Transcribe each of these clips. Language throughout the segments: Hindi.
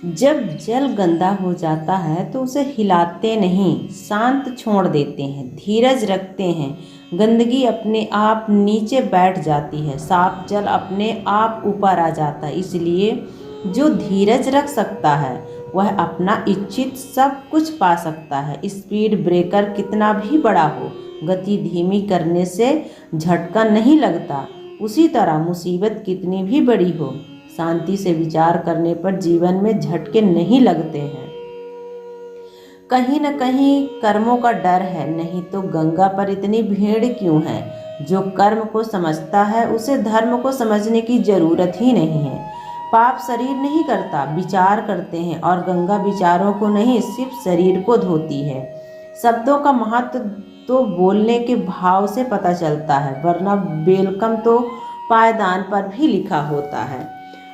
जब जल गंदा हो जाता है तो उसे हिलाते नहीं, शांत छोड़ देते हैं, धीरज रखते हैं। गंदगी अपने आप नीचे बैठ जाती है, साफ जल अपने आप ऊपर आ जाता है। इसलिए जो धीरज रख सकता है वह अपना इच्छित सब कुछ पा सकता है। स्पीड ब्रेकर कितना भी बड़ा हो, गति धीमी करने से झटका नहीं लगता। उसी तरह मुसीबत कितनी भी बड़ी हो, शांति से विचार करने पर जीवन में झटके नहीं लगते हैं। कहीं न कहीं कर्मों का डर है, नहीं तो गंगा पर इतनी भीड़ क्यों है। जो कर्म को समझता है उसे धर्म को समझने की जरूरत ही नहीं है। पाप शरीर नहीं करता, विचार करते हैं, और गंगा विचारों को नहीं, सिर्फ शरीर को धोती है। शब्दों का महत्व तो बोलने के भाव से पता चलता है, वरना वेलकम तो पायदान पर भी लिखा होता है।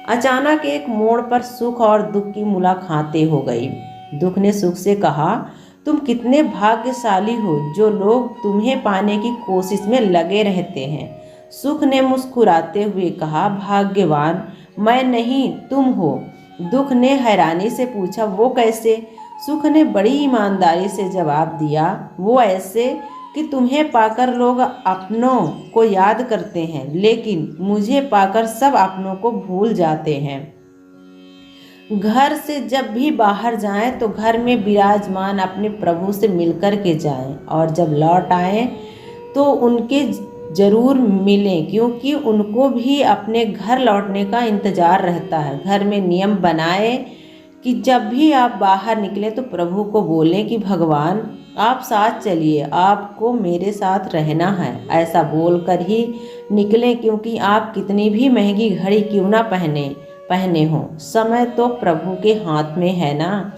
अचानक एक मोड़ पर सुख और दुख की मुलाकातें हो गई। दुख ने सुख से कहा, तुम कितने भाग्यशाली हो जो लोग तुम्हें पाने की कोशिश में लगे रहते हैं। सुख ने मुस्कुराते हुए कहा, भाग्यवान मैं नहीं तुम हो। दुख ने हैरानी से पूछा, वो कैसे। सुख ने बड़ी ईमानदारी से जवाब दिया, वो ऐसे कि तुम्हें पाकर लोग अपनों को याद करते हैं, लेकिन मुझे पाकर सब अपनों को भूल जाते हैं। घर से जब भी बाहर जाएं तो घर में विराजमान अपने प्रभु से मिलकर के जाएं, और जब लौट आएं तो उनके जरूर मिलें, क्योंकि उनको भी अपने घर लौटने का इंतजार रहता है। घर में नियम बनाए कि जब भी आप बाहर निकले तो प्रभु को बोलें कि भगवान आप साथ चलिए, आपको मेरे साथ रहना है। ऐसा बोलकर ही निकलें, क्योंकि आप कितनी भी महंगी घड़ी क्यों ना पहने हो, समय तो प्रभु के हाथ में है ना।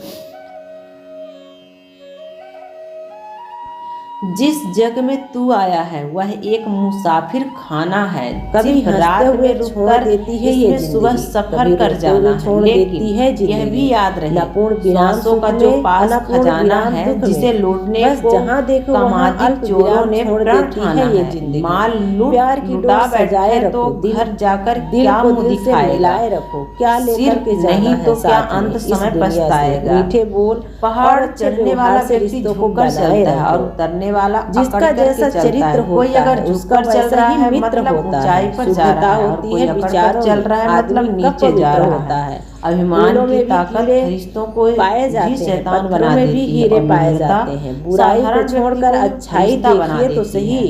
जिस जग में तू आया है वह एक मुसाफिर खाना है। कभी रात में रुक कर देती है ये सुबह सफर कर जाना है, लेकिन यह भी याद रहे सांसों का जो पास खजाना है, जिसे लूटने को कामादिक चोरों ने प्रण ठाना है। माल लुटा बैठाए तो घर जाकर क्या मुंह दिखाएगा, क्या सिर्फ नहीं तो क्या अंत समय पछताएगा। मीठे बोल पहाड़ चढ़ने वाला व्यक्ति झुककर चलता है, और उतरने वाला जिसका जैसा चरित्र हो, कोई अगर झुककर चल रहा है मतलब ऊंचाई पर जा रहा है, और कोई अकड़कर चल रहा है मतलब नीचे जा रहा है। अभिमान की ताकत रिश्तों को पाए जाते हैं, शैतान बना देती है, हीरे पाए जाते हैं। बुराई को छोड़कर अच्छाई देखिए तो सही,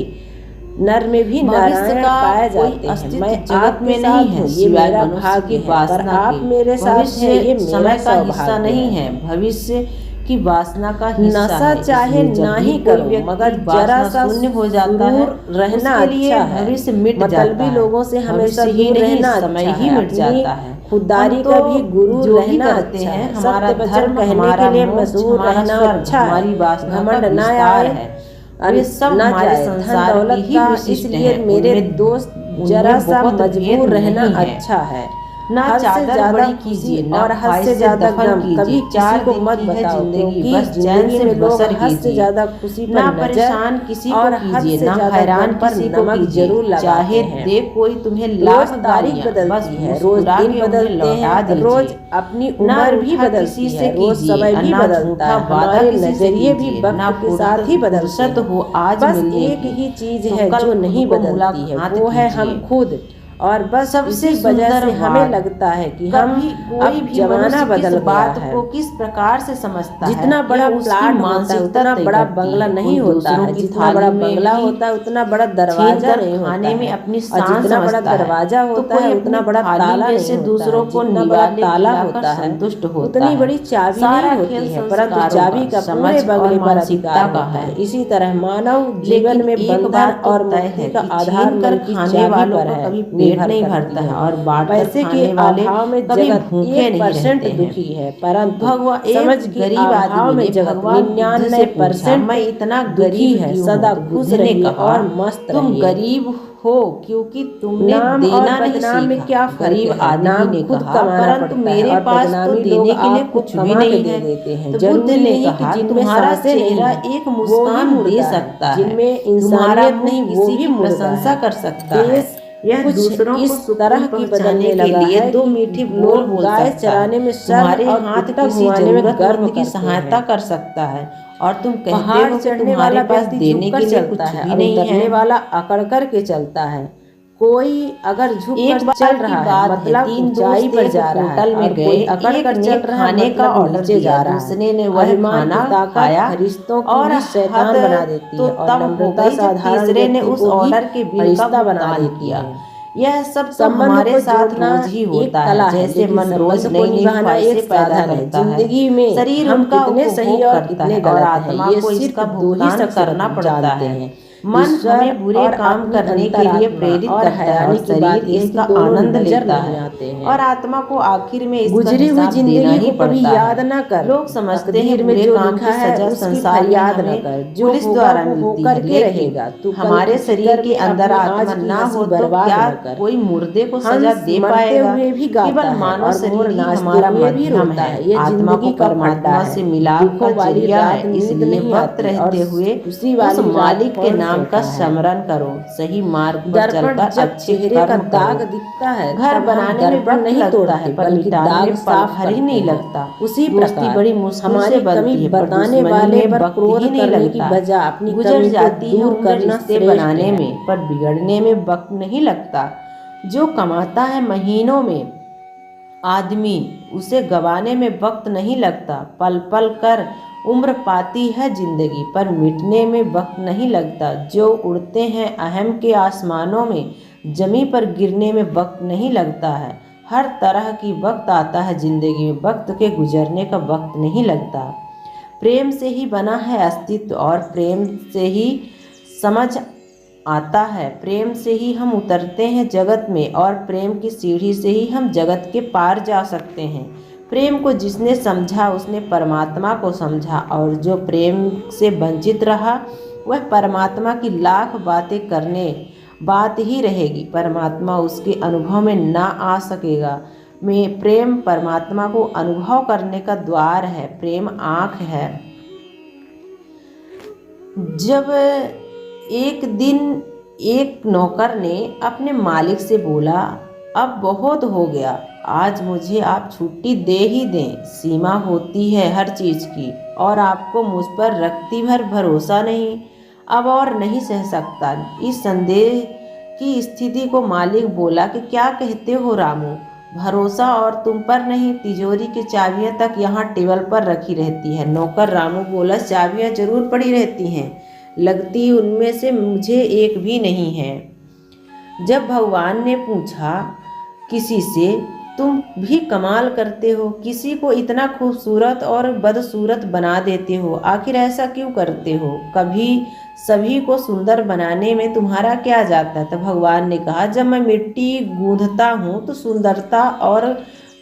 नर में भी नारायण पाए जाते हैं। मैं आप में नहीं है, ये मेरा भाग्य है, पर आप मेरे साथ हैं, ये मेरा का हिस्सा नहीं है। भविष्य की वासना का हिस्सा नशा चाहे ना ही करो, मगर जरा सा शून्य हो जाता है रहना अच्छा है। भविष्य मिट जाता है, लोगों से हमेशा दूर रहना समय ही मिट जाता है। खुददारी का भी गुरु रहना अच्छा है। हमारा धर्म कहने के लिए मशहूर रहना अच्छा है। हमारी वासना घमंड न आए, अरे सब हमारे संसार दौलत का, इसलिए मेरे दोस्त जरा सा मजबूर रहना अच्छा है। ना चादर बड़ी कीजिए और हद से ज्यादा गम कभी चार को मत बताओ, जिंदगी बस चैन से बसर कीजिए। ज्यादा खुशी पर ना परेशान किसी को कीजिए, ना हैरान किसी को जरूर लगाते हैं। चाहे दे कोई तुम्हें लाख तारीख बदलती है, रोज दिन बदलते हैं, रोज अपनी उम्र भी बदलती है, रोज समय भी बदलता है, हमारे नजरिए भी वक्त के साथ ही बदलते हो। आज बस एक ही चीज है जो नहीं बदलती है, वो है हम खुद। और बस सबसे वजह से हमें लगता है कि हम अब जमाना बदल गया है। को किस प्रकार से समझता है, जितना बड़ा प्लाट होता है उतना बड़ा बंगला नहीं होता है, जितना बड़ा बंगला होता है उतना बड़ा दरवाजा नहीं होता है, में अपनी जितना बड़ा दरवाजा होता है उतना बड़ा ताला नहीं होता है, दूसरों को बड़ा ताला होता है संतुष्ट होता है, उतनी बड़ी चाबी नहीं होती है, परंतु चाबी का पूरे बंगले पर अधिकार होता है। इसी तरह मानव जीवन में बंधन और मुक्ति का आधार कर खाने वालों का कभी पेट नहीं भरता है, और पैसे के अभाव में जगत 1% दुखी है, परंतु भगवान समझ गरीब आदमी में जगत 99% मैं इतना गरीब है, सदा खुश रहिए और मस्त रहिए। तुम गरीब हो क्योंकि तुमने देना नहीं सीखा। क्या गरीब आदमी ने कहा, परंतु मेरे पास तो देने के लिए कुछ भी नहीं है। तो बुद्ध ने कहा, तुम्हारा चेहरा एक मुस्कान दे सकता है, जिनमें इंसानियत नहीं वो भी प्रशंसा कर सकता है। यह दूसरों को इस तरह की बदलने के लिए दो मीठी बोल गाय चराने में तुम्हारे हाथ की जरूरतमंद की सहायता कर सकता है और तुम कहते हो कि तुम्हारे पास देने के लिए कुछ भी नहीं है। वाला अकड़ कर के चलता है। कोई अगर झुक कर चल रहा है मतलब ऊंचाई पर जा रहा है, होटल में गए अकड़ कर चल रहा है, खाने का ऑर्डर दे जा रहा है, दूसरे ने वह खाना खाया और शैतान बना देती है और नम्रता साधारण तीसरे ने उस ऑर्डर के बिल का बना देती है। यह सब तो हमारे साथ रोज ही होता है, जैसे मन रोज नई ख्वाहिशें पैदा करता है। जिंदगी में शरीर उनका कितने सही और कितने गलत आत्मा को इसका भुगतान करना पड़ता है। मन हमें बुरे काम करने के लिए प्रेरित करता है और शरीर इसका आनंद लेता है और आत्मा को आखिर में गुजरी हुई जिंदगी को कभी याद न कर। लोग समझते हैं बुरे काम की सजा संसार याद न कर, पुलिस द्वारा मिलती है, लेकिन हमारे शरीर के अंदर आत्मा ना हो तो क्या कोई मुर्दे को सजा दे पाएगा? केवल मानव शरीर ही हमारा माध्यम है, आत्मा को परमात्मा से मिलाप का जरिया है। इसलिए वक्त रहते हुए उस मालिक के नाम का स्मरण करो, सही मार्ग पर चलकर अच्छे कर्म दाग दिखता है। घर बनाने में वक्त नहीं तोड़ता है पर मिटाने में साफ हरी नहीं लगता। उसी प्रकार बड़ी मुश्किल से बनती है, बताने वाले पर क्रोध ही नहीं लगता। बजा अपनी गुजर जाती है करना से बनाने में, पर बिगड़ने में वक्त नहीं लगता। जो कमाता है महीनों में आदमी, उसे गवाने में वक्त नहीं लगता। पल पल कर उम्र पाती है जिंदगी, पर मिटने में वक्त नहीं लगता। जो उड़ते हैं अहम के आसमानों में, जमी पर गिरने में वक्त नहीं लगता है। हर तरह की वक्त आता है जिंदगी में, वक्त के गुजरने का वक्त नहीं लगता। प्रेम से ही बना है अस्तित्व और प्रेम से ही समझ आता है। प्रेम से ही हम उतरते हैं जगत में और प्रेम की सीढ़ी से ही हम जगत के पार जा सकते हैं। प्रेम को जिसने समझा उसने परमात्मा को समझा और जो प्रेम से वंचित रहा वह परमात्मा की लाख बातें करने बात ही रहेगी, परमात्मा उसके अनुभव में ना आ सकेगा। में प्रेम परमात्मा को अनुभव करने का द्वार है, प्रेम आँख है। जब एक दिन एक नौकर ने अपने मालिक से बोला, अब बहुत हो गया, आज मुझे आप छुट्टी दे ही दें। सीमा होती है हर चीज़ की और आपको मुझ पर रत्ती भर भरोसा नहीं, अब और नहीं सह सकता। इस संदेह की स्थिति को मालिक बोला कि क्या कहते हो रामू, भरोसा और तुम पर नहीं, तिजोरी की चाबियां तक यहाँ टेबल पर रखी रहती है। नौकर रामू बोला, चाबियां जरूर पड़ी रहती हैं, लगती उनमें से मुझे एक भी नहीं है। जब भगवान ने पूछा किसी से, तुम भी कमाल करते हो, किसी को इतना खूबसूरत और बदसूरत बना देते हो, आखिर ऐसा क्यों करते हो? कभी सभी को सुंदर बनाने में तुम्हारा क्या जाता? तो भगवान ने कहा, जब मैं मिट्टी गूंथता हूँ तो सुंदरता और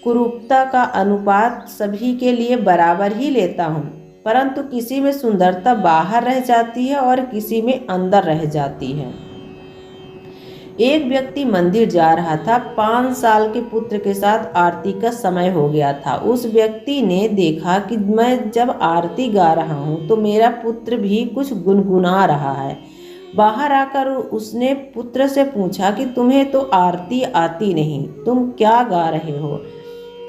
कुरूपता का अनुपात सभी के लिए बराबर ही लेता हूँ, परंतु किसी में सुंदरता बाहर रह जाती है और किसी में अंदर रह जाती है। एक व्यक्ति मंदिर जा रहा था। 5 साल के पुत्र के साथ आरती का समय हो गया था। उस व्यक्ति ने देखा कि मैं जब आरती गा रहा हूँ तो मेरा पुत्र भी कुछ गुनगुना रहा है। बाहर आकर उसने पुत्र से पूछा कि तुम्हें तो आरती आती नहीं, तुम क्या गा रहे हो?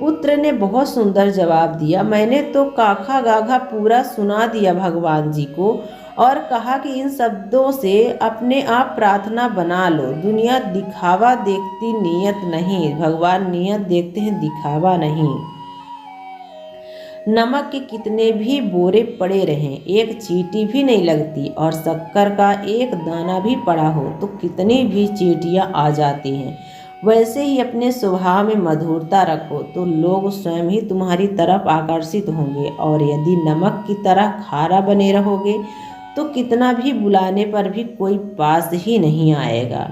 पुत्र ने बहुत सुंदर जवाब दिया, मैंने तो काखा गाघा पूरा सुना दिया भगवान जी को और कहा कि इन शब्दों से अपने आप प्रार्थना बना लो। दुनिया दिखावा देखती, नियत नहीं। भगवान नियत देखते हैं, दिखावा नहीं। नमक के कितने भी बोरे पड़े रहें, एक चींटी भी नहीं लगती, और शक्कर का एक दाना भी पड़ा हो तो कितनी भी चींटियां आ जाती हैं। वैसे ही अपने स्वभाव में मधुरता रखो तो लोग स्वयं ही तुम्हारी तरफ आकर्षित होंगे, और यदि नमक की तरह खारा बने रहोगे तो कितना भी बुलाने पर भी कोई पास ही नहीं आएगा।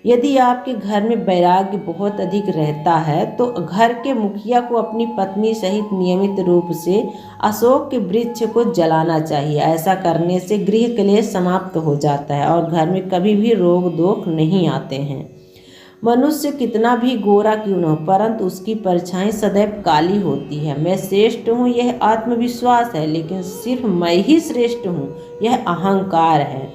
यदि आपके घर में वैराग्य बहुत अधिक रहता है तो घर के मुखिया को अपनी पत्नी सहित नियमित रूप से अशोक के वृक्ष को जलाना चाहिए। ऐसा करने से गृह क्लेश समाप्त हो जाता है और घर में कभी भी रोग दोष नहीं आते हैं। मनुष्य कितना भी गोरा क्यों न हो, परंतु उसकी परछाई सदैव काली होती है। मैं श्रेष्ठ हूँ यह आत्मविश्वास है, लेकिन सिर्फ मैं ही श्रेष्ठ हूँ यह अहंकार है।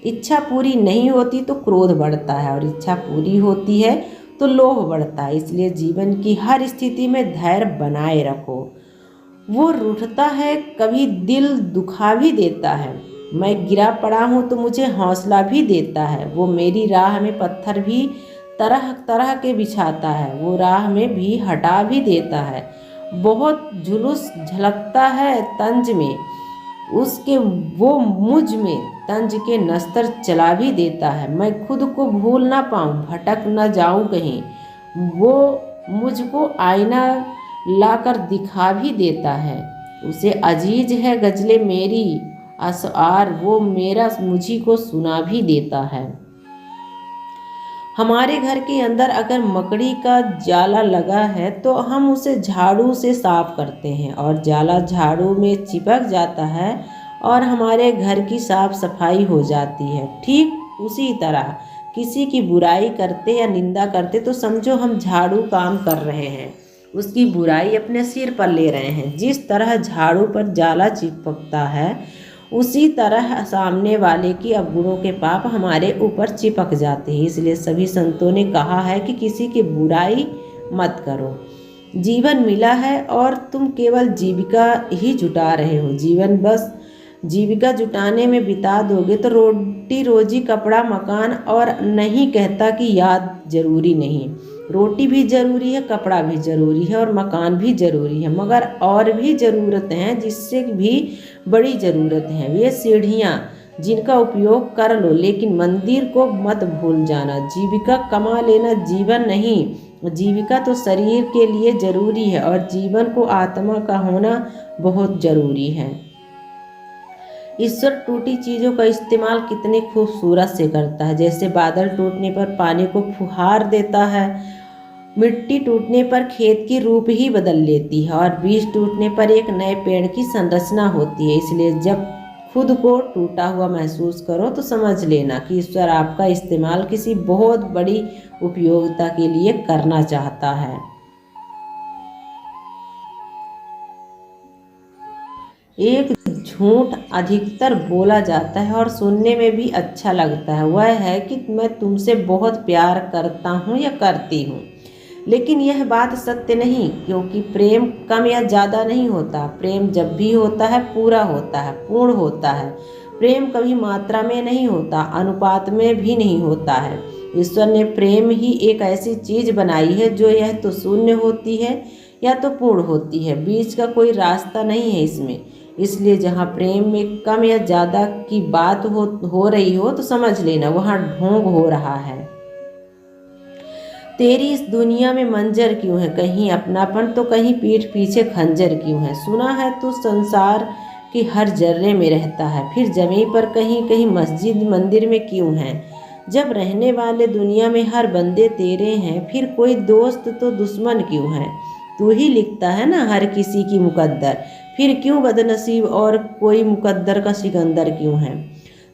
इच्छा पूरी नहीं होती तो क्रोध बढ़ता है, और इच्छा पूरी होती है तो लोभ बढ़ता है। इसलिए जीवन की हर स्थिति में धैर्य बनाए रखो। वो रूठता है, कभी दिल दुखा भी देता है। मैं गिरा पड़ा हूँ तो मुझे हौसला भी देता है। वो मेरी राह में पत्थर भी तरह तरह के बिछाता है, वो राह में भी हटा भी देता है। बहुत जुलूस झलकता है तंज में उसके, वो मुझ में तंज के नस्तर चला भी देता है। मैं खुद को भूल ना पाऊँ, भटक न जाऊँ कहीं, वो मुझको आईना लाकर दिखा भी देता है। उसे अजीज है गजले मेरी असआर, वो मेरा मुझी को सुना भी देता है। हमारे घर के अंदर अगर मकड़ी का जाला लगा है तो हम उसे झाड़ू से साफ करते हैं, और जाला झाड़ू में चिपक जाता है और हमारे घर की साफ सफाई हो जाती है। ठीक उसी तरह किसी की बुराई करते या निंदा करते तो समझो हम झाड़ू काम कर रहे हैं, उसकी बुराई अपने सिर पर ले रहे हैं। जिस तरह झाड़ू पर जाला चिपकता है उसी तरह सामने वाले की अवगुणों के पाप हमारे ऊपर चिपक जाते हैं। इसलिए सभी संतों ने कहा है कि किसी की बुराई मत करो। जीवन मिला है और तुम केवल जीविका ही जुटा रहे हो। जीवन बस जीविका जुटाने में बिता दोगे तो रोटी रोजी कपड़ा मकान, और नहीं कहता कि याद जरूरी नहीं। रोटी भी ज़रूरी है, कपड़ा भी ज़रूरी है और मकान भी ज़रूरी है, मगर और भी ज़रूरत हैं जिससे भी बड़ी ज़रूरत है। वे सीढ़ियाँ जिनका उपयोग कर लो, लेकिन मंदिर को मत भूल जाना। जीविका कमा लेना जीवन नहीं, जीविका तो शरीर के लिए ज़रूरी है, और जीवन को आत्मा का होना बहुत ज़रूरी है। ईश्वर टूटी चीज़ों का इस्तेमाल कितने खूबसूरत से करता है। जैसे बादल टूटने पर पानी को फुहार देता है, मिट्टी टूटने पर खेत की रूप ही बदल लेती है, और बीज टूटने पर एक नए पेड़ की संरचना होती है। इसलिए जब खुद को टूटा हुआ महसूस करो तो समझ लेना कि ईश्वर आपका इस्तेमाल किसी बहुत बड़ी उपयोगिता के लिए करना चाहता है। एक झूठ अधिकतर बोला जाता है और सुनने में भी अच्छा लगता है, वह है कि मैं तुमसे बहुत प्यार करता हूँ या करती हूँ। लेकिन यह बात सत्य नहीं, क्योंकि प्रेम कम या ज़्यादा नहीं होता। प्रेम जब भी होता है पूरा होता है, पूर्ण होता है। प्रेम कभी मात्रा में नहीं होता, अनुपात में भी नहीं होता है। ईश्वर ने प्रेम ही एक ऐसी चीज़ बनाई है जो यह तो शून्य होती है या तो पूर्ण होती है, बीच का कोई रास्ता नहीं है इसमें। इसलिए जहाँ प्रेम में कम या ज़्यादा की बात हो रही हो तो समझ लेना वहाँ ढोंग हो रहा है। तेरी इस दुनिया में मंजर क्यों है, कहीं अपनापन तो कहीं पीठ पीछे खंजर क्यों है। सुना है तू संसार की हर जर्रे में रहता है, फिर जमीन पर कहीं कहीं मस्जिद मंदिर में क्यों है। जब रहने वाले दुनिया में हर बंदे तेरे हैं, फिर कोई दोस्त तो दुश्मन क्यों है। तू ही लिखता है ना हर किसी की मुकद्दर, फिर क्यों बदनसीब और कोई मुकद्दर का सिकंदर क्यों है।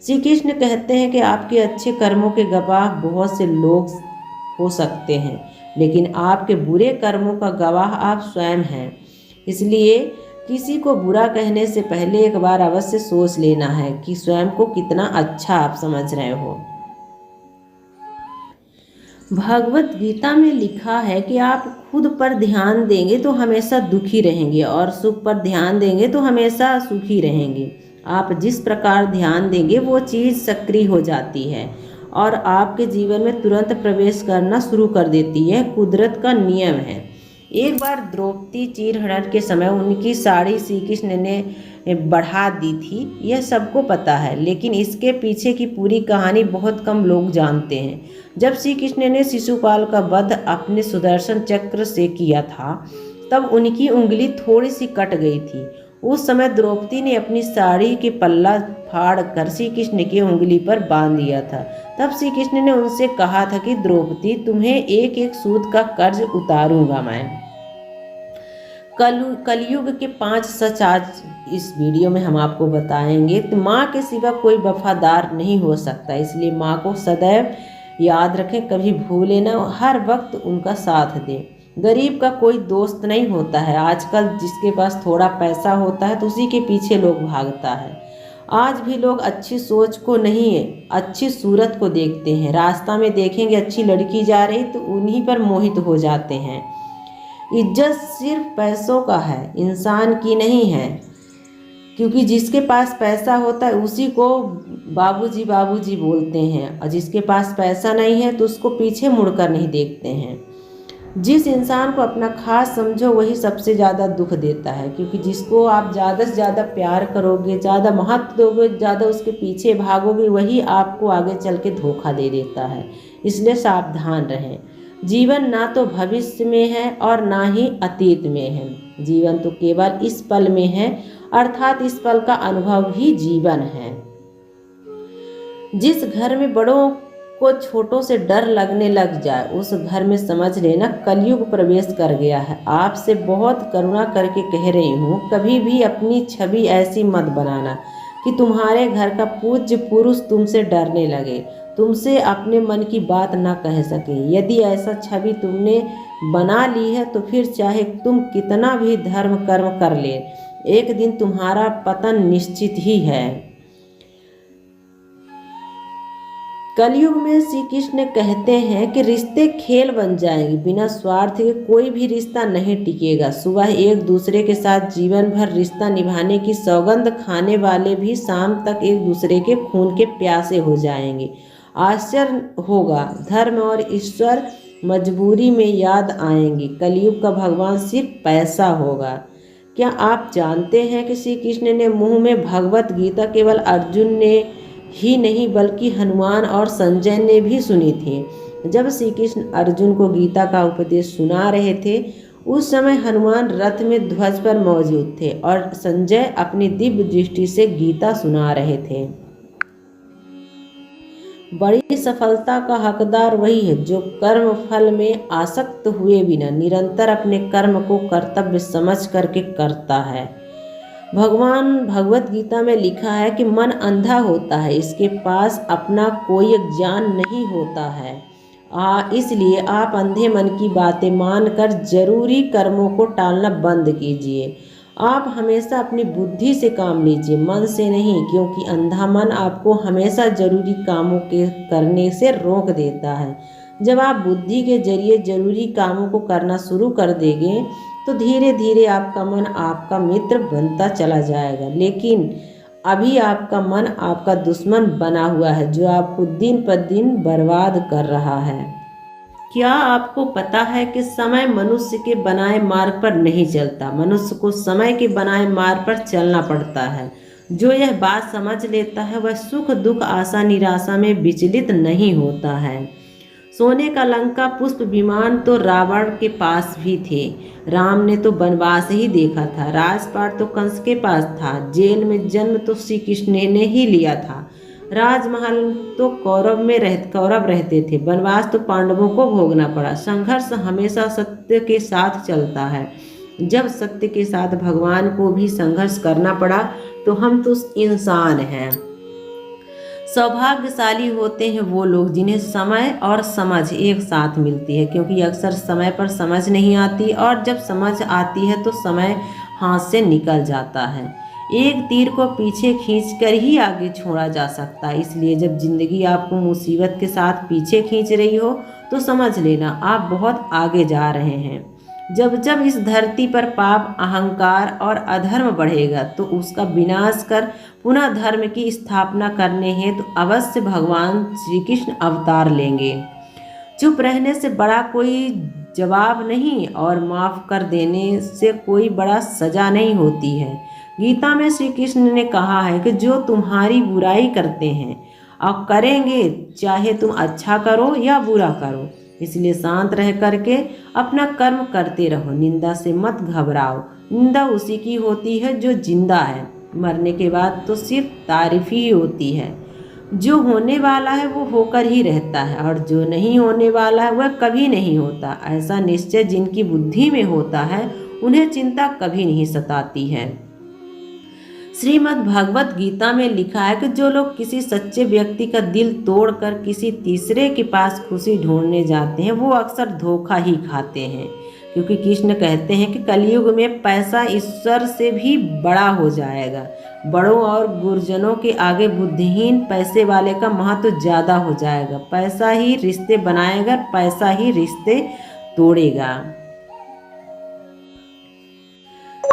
श्री कृष्ण कहते हैं कि आपके अच्छे कर्मों के गवाह बहुत से लोग हो सकते हैं, लेकिन आपके बुरे कर्मों का गवाह आप स्वयं हैं। इसलिए किसी को बुरा कहने से पहले एक बार अवश्य सोच लेना है कि स्वयं को कितना अच्छा आप समझ रहे हो। भगवत गीता में लिखा है कि आप खुद पर ध्यान देंगे तो हमेशा दुखी रहेंगे, और सुख पर ध्यान देंगे तो हमेशा सुखी रहेंगे। आप जिस प्रकार ध्यान देंगे वो चीज़ सक्रिय हो जाती है और आपके जीवन में तुरंत प्रवेश करना शुरू कर देती है। कुदरत का नियम है। एक बार द्रौपदी चीरहरण के समय उनकी साड़ी श्री कृष्ण ने बढ़ा दी थी, यह सबको पता है, लेकिन इसके पीछे की पूरी कहानी बहुत कम लोग जानते हैं। जब श्री कृष्ण ने शिशुपाल का वध अपने सुदर्शन चक्र से किया था तब उनकी उंगली थोड़ी सी कट गई थी। उस समय द्रौपदी ने अपनी साड़ी के पल्ला फाड़ कर श्री कृष्ण की उंगली पर बांध दिया था। तब श्री कृष्ण ने उनसे कहा था कि द्रौपदी तुम्हें एक एक सूद का कर्ज उतारूंगा मैं। कलयुग के 5 सच आज इस वीडियो में हम आपको बताएंगे। तो माँ के सिवा कोई वफादार नहीं हो सकता, इसलिए माँ को सदैव याद रखें, कभी भूले ना, हर वक्त उनका साथ दें। गरीब का कोई दोस्त नहीं होता है। आजकल जिसके पास थोड़ा पैसा होता है तो उसी के पीछे लोग भागता है। आज भी लोग अच्छी सोच को नहीं अच्छी सूरत को देखते हैं। रास्ता में देखेंगे अच्छी लड़की जा रही तो उन्हीं पर मोहित हो जाते हैं। इज्जत सिर्फ पैसों का है, इंसान की नहीं है, क्योंकि जिसके पास पैसा होता है उसी को बाबूजी बाबूजी बोलते हैं, और जिसके पास पैसा नहीं है तो उसको पीछे मुड़कर नहीं देखते हैं। जिस इंसान को अपना खास समझो वही सबसे ज़्यादा दुख देता है, क्योंकि जिसको आप ज़्यादा से ज़्यादा प्यार करोगे, ज़्यादा महत्व दोगे, ज़्यादा उसके पीछे भागोगे, वही आपको आगे चल के धोखा दे देता है। इसलिए सावधान रहें। जीवन ना तो भविष्य में है और ना ही अतीत में है। जीवन तो केवल इस पल में है, अर्थात इस पल का अनुभव ही जीवन है। जिस घर में बड़ों को छोटों से डर लगने लग जाए उस घर में समझ लेना कलयुग प्रवेश कर गया है। आपसे बहुत करुणा करके कह रही हूँ, कभी भी अपनी छवि ऐसी मत बनाना कि तुम्हारे घर का पूज्य पुरुष तुमसे डरने लगे, तुमसे अपने मन की बात ना कह सके। यदि ऐसा छवि तुमने बना ली है तो फिर चाहे तुम कितना भी धर्म कर्म कर ले, एक दिन तुम्हारा पतन निश्चित ही है। कलयुग में श्री कृष्ण कहते हैं कि रिश्ते खेल बन जाएंगे, बिना स्वार्थ के कोई भी रिश्ता नहीं टिकेगा। सुबह एक दूसरे के साथ जीवन भर रिश्ता निभाने की सौगंध खाने वाले भी शाम तक एक दूसरे के खून के प्यासे हो जाएंगे। आश्चर्य होगा, धर्म और ईश्वर मजबूरी में याद आएंगे। कलयुग का भगवान सिर्फ पैसा होगा। क्या आप जानते हैं कि श्री कृष्ण ने मुँह में भगवत गीता केवल अर्जुन ने ही नहीं बल्कि हनुमान और संजय ने भी सुनी थी। जब श्री कृष्ण अर्जुन को गीता का उपदेश सुना रहे थे उस समय हनुमान रथ में ध्वज पर मौजूद थे और संजय अपनी दिव्य दृष्टि से गीता सुना रहे थे। बड़ी सफलता का हकदार वही है जो कर्म फल में आसक्त हुए बिना निरंतर अपने कर्म को कर्तव्य समझ करके करता है। भगवान भगवत गीता में लिखा है कि मन अंधा होता है, इसके पास अपना कोई ज्ञान नहीं होता है। इसलिए आप अंधे मन की बातें मानकर जरूरी कर्मों को टालना बंद कीजिए। आप हमेशा अपनी बुद्धि से काम लीजिए, मन से नहीं, क्योंकि अंधा मन आपको हमेशा जरूरी कामों के करने से रोक देता है। जब आप बुद्धि के जरिए जरूरी कामों को करना शुरू कर देंगे तो धीरे धीरे आपका मन आपका मित्र बनता चला जाएगा, लेकिन अभी आपका मन आपका दुश्मन बना हुआ है जो आपको दिन पर दिन बर्बाद कर रहा है। क्या आपको पता है कि समय मनुष्य के बनाए मार्ग पर नहीं चलता, मनुष्य को समय के बनाए मार्ग पर चलना पड़ता है। जो यह बात समझ लेता है वह सुख दुख आशा निराशा में विचलित नहीं होता है। सोने का लंका पुष्प विमान तो रावण के पास भी थे, राम ने तो वनवास ही देखा था, राजपाट तो कंस के पास था, जेल में जन्म तो श्री कृष्ण ने ही लिया था, राजमहल तो कौरव रहते थे, वनवास तो पांडवों को भोगना पड़ा। संघर्ष हमेशा सत्य के साथ चलता है। जब सत्य के साथ भगवान को भी संघर्ष करना पड़ा तो हम तो इंसान हैं। सौभाग्यशाली होते हैं वो लोग जिन्हें समय और समझ एक साथ मिलती है, क्योंकि अक्सर समय पर समझ नहीं आती और जब समझ आती है तो समय हाथ से निकल जाता है। एक तीर को पीछे खींचकर ही आगे छोड़ा जा सकता है। इसलिए जब जिंदगी आपको मुसीबत के साथ पीछे खींच रही हो तो समझ लेना आप बहुत आगे जा रहे हैं। जब जब इस धरती पर पाप, अहंकार और अधर्म बढ़ेगा तो उसका विनाश कर पुनः धर्म की स्थापना करने हेतु अवश्य भगवान श्री कृष्ण अवतार लेंगे। चुप रहने से बड़ा कोई जवाब नहीं और माफ़ कर देने से कोई बड़ा सजा नहीं होती है। गीता में श्री कृष्ण ने कहा है कि जो तुम्हारी बुराई करते हैं और करेंगे, चाहे तुम अच्छा करो या बुरा करो, इसलिए शांत रह करके अपना कर्म करते रहो। निंदा से मत घबराओ, निंदा उसी की होती है जो जिंदा है, मरने के बाद तो सिर्फ तारीफ ही होती है। जो होने वाला है वो होकर ही रहता है और जो नहीं होने वाला है वह कभी नहीं होता। ऐसा निश्चय जिनकी बुद्धि में होता है उन्हें चिंता कभी नहीं सताती है। श्रीमद् भगवत गीता में लिखा है कि जो लोग किसी सच्चे व्यक्ति का दिल तोड़कर किसी तीसरे के पास खुशी ढूंढने जाते हैं वो अक्सर धोखा ही खाते हैं, क्योंकि कृष्ण कहते हैं कि कलयुग में पैसा ईश्वर से भी बड़ा हो जाएगा। बड़ों और गुरुजनों के आगे बुद्धिहीन पैसे वाले का महत्व ज़्यादा हो जाएगा। पैसा ही रिश्ते बनाएगा, पैसा ही रिश्ते तोड़ेगा।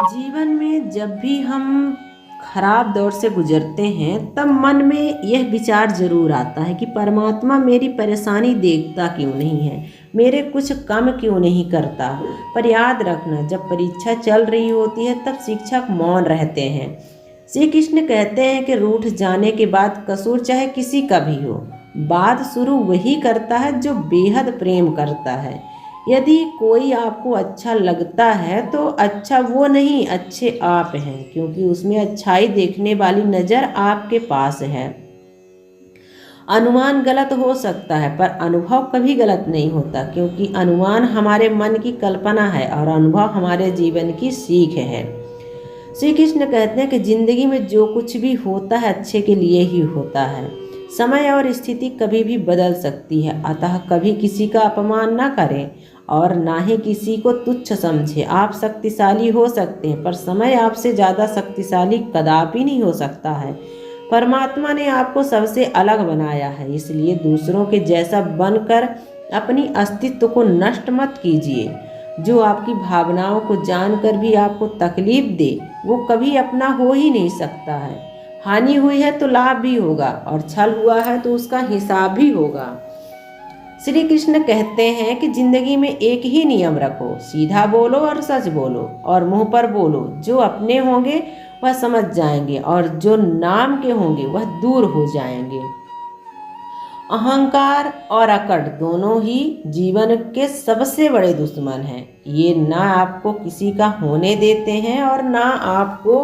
जीवन में जब भी हम खराब दौर से गुजरते हैं तब मन में यह विचार जरूर आता है कि परमात्मा मेरी परेशानी देखता क्यों नहीं है, मेरे कुछ कम क्यों नहीं करता। पर याद रखना, जब परीक्षा चल रही होती है तब शिक्षक मौन रहते हैं। श्री कृष्ण कहते हैं कि रूठ जाने के बाद कसूर चाहे किसी का भी हो, बात शुरू वही करता है जो बेहद प्रेम करता है। यदि कोई आपको अच्छा लगता है तो अच्छा वो नहीं, अच्छे आप हैं, क्योंकि उसमें अच्छाई देखने वाली नज़र आपके पास है। अनुमान गलत हो सकता है पर अनुभव कभी गलत नहीं होता, क्योंकि अनुमान हमारे मन की कल्पना है और अनुभव हमारे जीवन की सीख है। श्री कृष्ण कहते हैं कि जिंदगी में जो कुछ भी होता है अच्छे के लिए ही होता है। समय और स्थिति कभी भी बदल सकती है, अतः कभी किसी का अपमान न करें और ना ही किसी को तुच्छ समझें। आप शक्तिशाली हो सकते हैं पर समय आपसे ज़्यादा शक्तिशाली कदापि नहीं हो सकता है। परमात्मा ने आपको सबसे अलग बनाया है, इसलिए दूसरों के जैसा बनकर अपनी अस्तित्व को नष्ट मत कीजिए। जो आपकी भावनाओं को जानकर भी आपको तकलीफ दे वो कभी अपना हो ही नहीं सकता है। हानि हुई है तो लाभ भी होगा और छल हुआ है तो उसका हिसाब भी होगा। श्री कृष्ण कहते हैं कि जिंदगी में एक ही नियम रखो, सीधा बोलो और सच बोलो और मुंह पर बोलो। जो अपने होंगे वह समझ जाएंगे और जो नाम के होंगे वह दूर हो जाएंगे। अहंकार और अकड़ दोनों ही जीवन के सबसे बड़े दुश्मन हैं। ये ना आपको किसी का होने देते हैं और ना आपको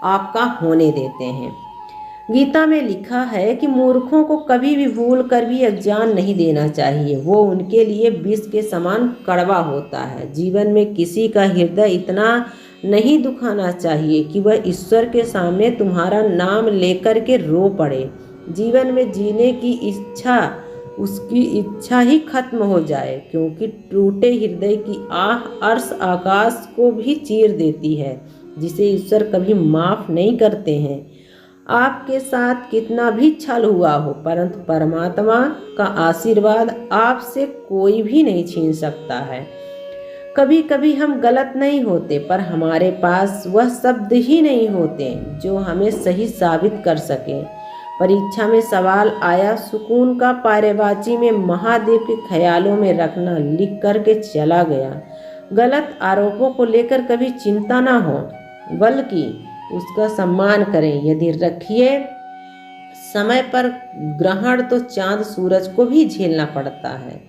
आपका होने देते हैं। गीता में लिखा है कि मूर्खों को कभी भी भूल कर भी अज्ञान नहीं देना चाहिए, वो उनके लिए विष के समान कड़वा होता है। जीवन में किसी का हृदय इतना नहीं दुखाना चाहिए कि वह ईश्वर के सामने तुम्हारा नाम लेकर के रो पड़े। जीवन में जीने की इच्छा उसकी इच्छा ही खत्म हो जाए, क्योंकि टूटे हृदय की आह अर्श आकाश को भी चीर देती है, जिसे ईश्वर कभी माफ नहीं करते हैं। आपके साथ कितना भी छल हुआ हो, परंतु परमात्मा का आशीर्वाद आपसे कोई भी नहीं छीन सकता है। कभी कभी हम गलत नहीं होते पर हमारे पास वह शब्द ही नहीं होते जो हमें सही साबित कर सके। परीक्षा में सवाल आया, सुकून का पारेबाची में महादेव के ख्यालों में रखना लिख करके चला गया। गलत आरोपों को लेकर कभी चिंता ना हो, बल्कि उसका सम्मान करें। यदि रखिए समय पर ग्रहण तो चांद सूरज को भी झेलना पड़ता है।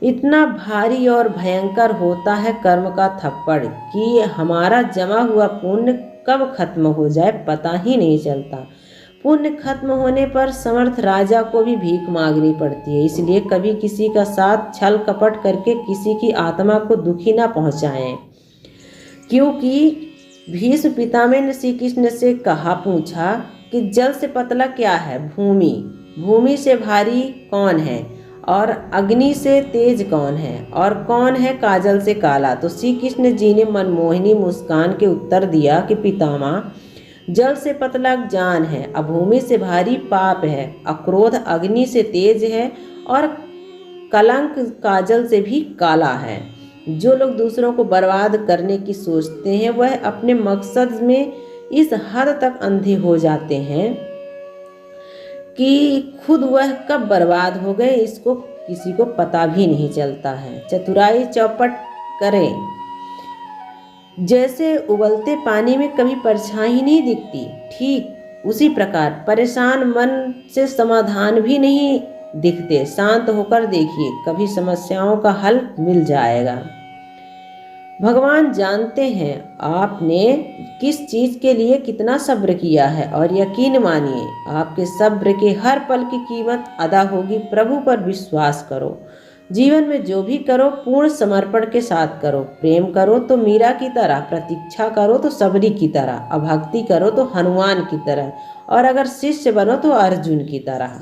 इतना भारी और भयंकर होता है कर्म का थप्पड़ कि हमारा जमा हुआ पुण्य कब खत्म हो जाए पता ही नहीं चलता। पुण्य खत्म होने पर समर्थ राजा को भी भीख मांगनी पड़ती है। इसलिए कभी किसी का साथ छल कपट करके किसी की आत्मा को दुखी ना पहुंचाएं, क्योंकि भीष्म पितामह ने श्री कृष्ण से पूछा कि जल से पतला क्या है? भूमि। भूमि से भारी कौन है? और अग्नि से तेज कौन है? और कौन है काजल से काला? तो श्री कृष्ण जी ने मनमोहिनी मुस्कान के उत्तर दिया कि पितामह, जल से पतला जान है, अभूमि से भारी पाप है, अक्रोध अग्नि से तेज है और कलंक काजल से भी काला है। जो लोग दूसरों को बर्बाद करने की सोचते हैं वह अपने मकसद में इस हद तक अंधे हो जाते हैं कि खुद वह कब बर्बाद हो गए इसको किसी को पता भी नहीं चलता है। चतुराई चौपट करें, जैसे उबलते पानी में कभी परछाई नहीं दिखती, ठीक उसी प्रकार परेशान मन से समाधान भी नहीं दिखते। शांत होकर देखिए, कभी समस्याओं का हल मिल जाएगा। भगवान जानते हैं आपने किस चीज़ के लिए कितना सब्र किया है और यकीन मानिए आपके सब्र के हर पल की कीमत अदा होगी। प्रभु पर विश्वास करो। जीवन में जो भी करो पूर्ण समर्पण के साथ करो। प्रेम करो तो मीरा की तरह, प्रतीक्षा करो तो सबरी की तरह, अभक्ति करो तो हनुमान की तरह, और अगर शिष्य बनो तो अर्जुन की तरह।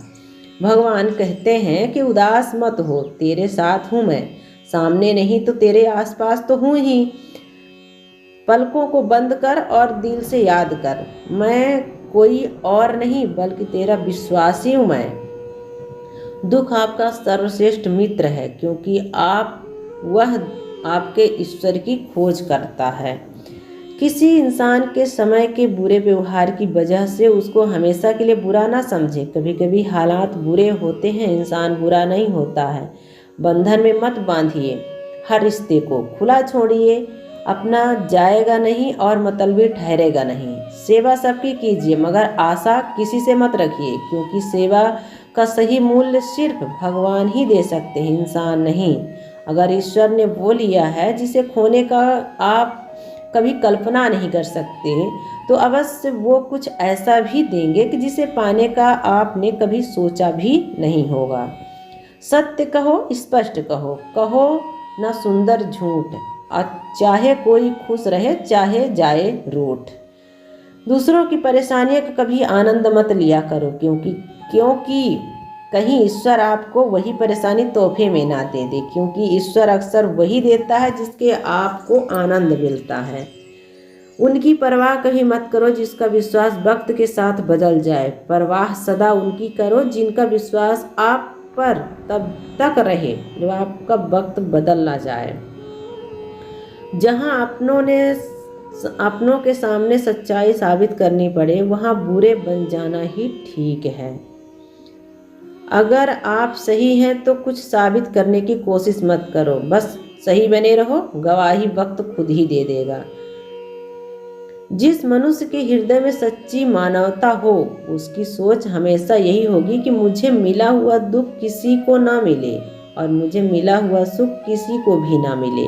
भगवान कहते हैं कि उदास मत हो, तेरे साथ हूँ मैं। सामने नहीं तो तेरे आसपास तो हूँ ही। पलकों को बंद कर और दिल से याद कर, मैं कोई और नहीं बल्कि तेरा विश्वासी हूँ मैं। दुख आपका सर्वश्रेष्ठ मित्र है, क्योंकि वह आपके ईश्वर की खोज करता है। किसी इंसान के समय के बुरे व्यवहार की वजह से उसको हमेशा के लिए बुरा ना समझे। कभी कभी हालात बुरे होते हैं, इंसान बुरा नहीं होता है। बंधन में मत बांधिए, हर रिश्ते को खुला छोड़िए। अपना जाएगा नहीं और मतलबी ठहरेगा नहीं। सेवा सबकी कीजिए, मगर आशा किसी से मत रखिए, क्योंकि सेवा का सही मूल्य सिर्फ भगवान ही दे सकते हैं, इंसान नहीं। अगर ईश्वर ने वो लिया है जिसे खोने का आप कभी कल्पना नहीं कर सकते, तो अवश्य वो कुछ ऐसा भी देंगे कि जिसे पाने का आपने कभी सोचा भी नहीं होगा। सत्य कहो, स्पष्ट कहो, कहो ना सुंदर झूठ, चाहे कोई खुश रहे चाहे जाए रूठ। दूसरों की परेशानियों का कभी आनंद मत लिया करो, क्योंकि कहीं ईश्वर आपको वही परेशानी तोहफे में ना दे दे, क्योंकि ईश्वर अक्सर वही देता है जिसके आपको आनंद मिलता है। उनकी परवाह कभी मत करो जिसका विश्वास वक्त के साथ बदल जाए। परवाह सदा उनकी करो जिनका विश्वास आप पर तब तक रहे जब आपका वक्त बदल ना जाए। जहाँ अपनों के सामने सच्चाई साबित करनी पड़े, वहाँ बुरे बन जाना ही ठीक है। अगर आप सही हैं तो कुछ साबित करने की कोशिश मत करो, बस सही बने रहो, गवाही वक्त खुद ही दे देगा। जिस मनुष्य के हृदय में सच्ची मानवता हो, उसकी सोच हमेशा यही होगी कि मुझे मिला हुआ दुख किसी को ना मिले और मुझे मिला हुआ सुख किसी को भी ना मिले।